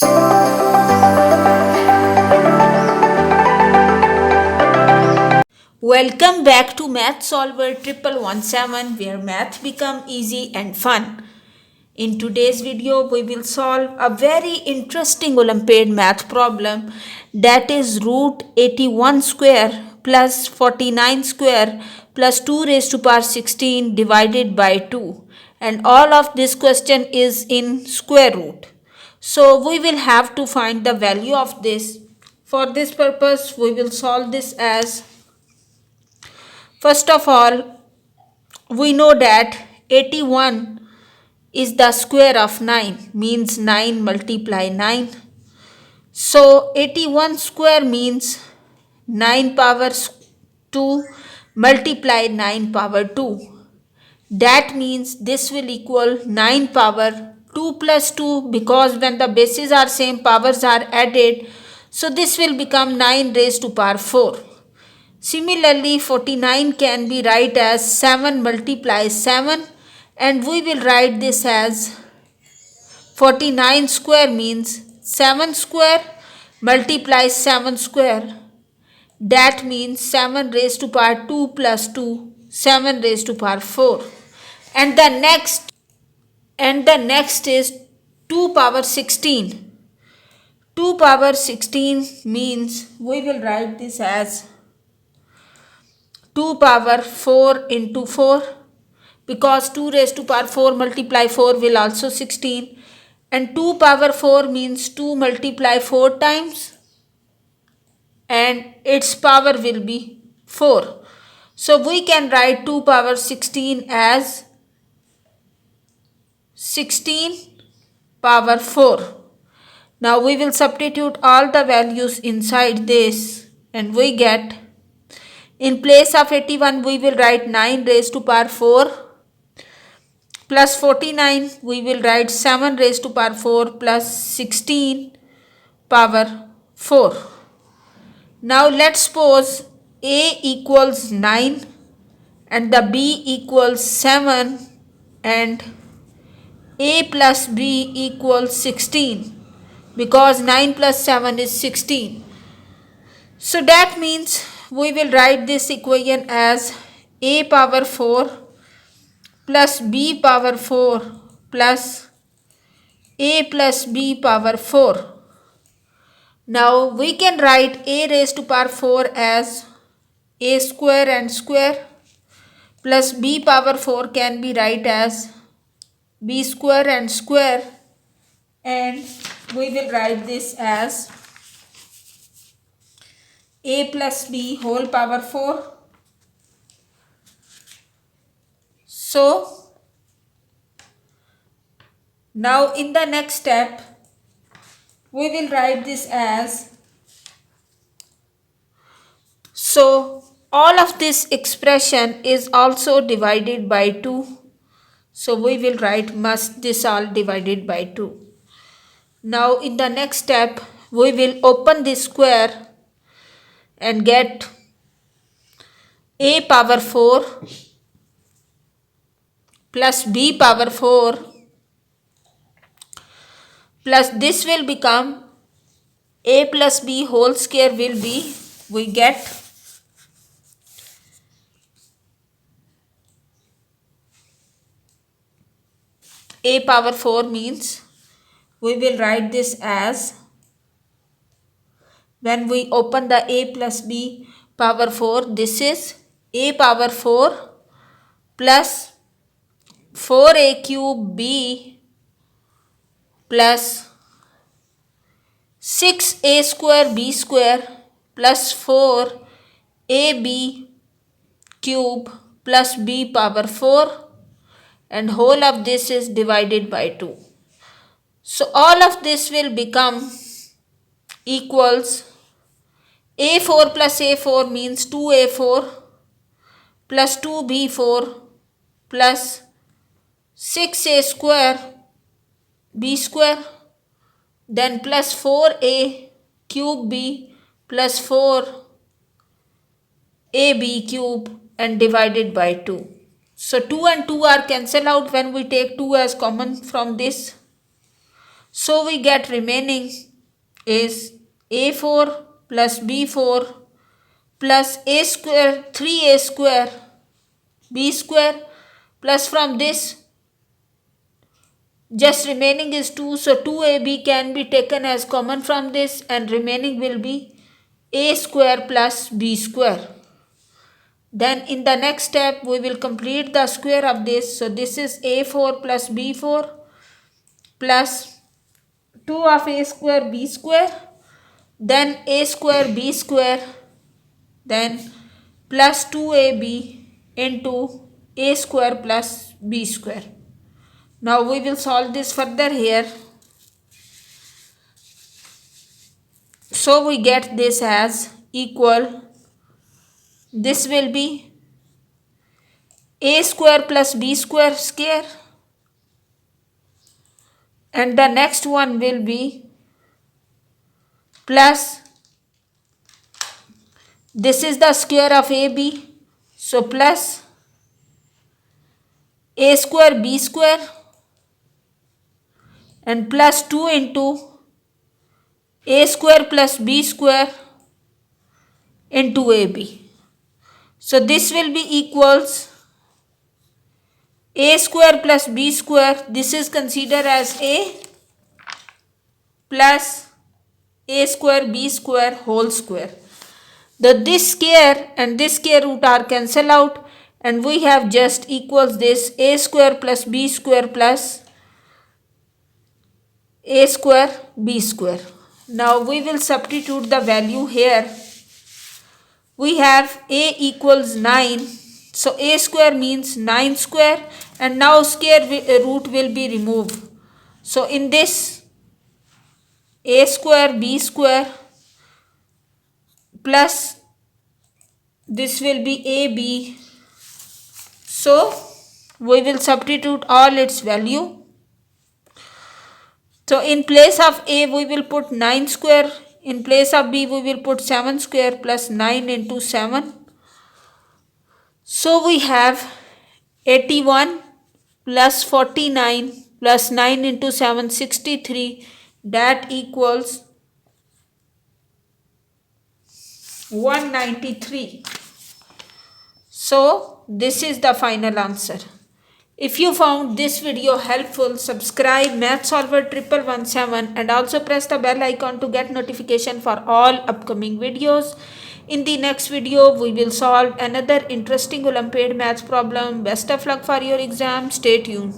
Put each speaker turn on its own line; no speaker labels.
Welcome back to Math Solver 1117, where math become easy and fun. In today's video, we will solve a very interesting Olympiad math problem, that is root 81 square plus 49 square plus 2 raised to power 16 divided by 2. And all of this question is in square root. So we will have to find the value of this. For this purpose, we will solve this as, first of all, we know that 81 is the square of 9, means 9 multiply 9. So 81 square means 9 power 2 multiply 9 power 2. That means this will equal 9 power 2 plus 2, because when the bases are same, powers are added. So this will become 9 raised to power 4. Similarly, 49 can be write as 7 multiply 7, and we will write this as 49 square means 7 square multiply 7 square. That means 7 raised to power 2 plus 2, 7 raised to power 4. And the next is 2 power 16. 2 power 16 means we will write this as 2 power 4 into 4, because 2 raised to power 4 multiply 4 will also 16, and 2 power 4 means 2 multiply 4 times and its power will be 4. So we can write 2 power 16 as 16 power 4. Now we will substitute all the values inside this, and we get, in place of 81 we will write 9 raised to power 4 plus 49, we will write 7 raised to power 4 plus 16 power 4. Now let's suppose A equals 9 and the B equals 7 and A plus B equals 16, because 9 plus 7 is 16. So that means we will write this equation as A power 4 plus B power 4 plus A plus B power 4. Now we can write A raised to power 4 as A square and square, plus B power 4 can be write as B square and square, and we will write this as A plus B whole power 4. So now in the next step we will write this as, so all of this expression is also divided by 2. So we will write must this all divided by 2. Now in the next step we will open this square and get A power 4 plus B power 4 plus this will become A plus B whole square will be, we get A power 4 means we will write this as, when we open the A plus B power 4, this is A power 4 plus 4A cube B plus 6A square B square plus 4AB cube plus B power 4, and whole of this is divided by 2. So all of this will become equals A4 plus A4 means 2A4 plus 2B4 plus 6A square B square, then plus 4A cube B plus 4AB cube, and divided by 2. So 2 and 2 are cancelled out when we take 2 as common from this. So we get remaining is a4 plus b4 plus a square 3a square b square, plus from this just remaining is 2, so 2ab can be taken as common from this and remaining will be a square plus b square. Then in the next step we will complete the square of this, so this is a4 plus b4 plus 2 of a square b square, then a square b square, then plus 2ab into a square plus b square. Now we will solve this further here. So we get this as equal, this will be a square plus b square square, and the next one will be plus, this is the square of ab, so plus a square b square and plus 2 into a square plus b square into ab. So this will be equals a square plus b square, this is considered as a, plus a square b square whole square. This square and this square root are cancelled out and we have just equals this a square plus b square plus a square b square. Now we will substitute the value here. We have a equals 9, so a square means 9 square, and now square root will be removed. So in this a square b square plus this will be ab, so we will substitute all its value. So in place of a we will put 9 square, in place of b we will put 7 square plus 9 into 7. So we have 81 plus 49 plus 9 into 7 63, that equals 193. So this is the final answer. If you found this video helpful, subscribe Math Solver 1117 and also press the bell icon to get notification for all upcoming videos. In the next video, we will solve another interesting Olympiad maths problem. Best of luck for your exam. Stay tuned.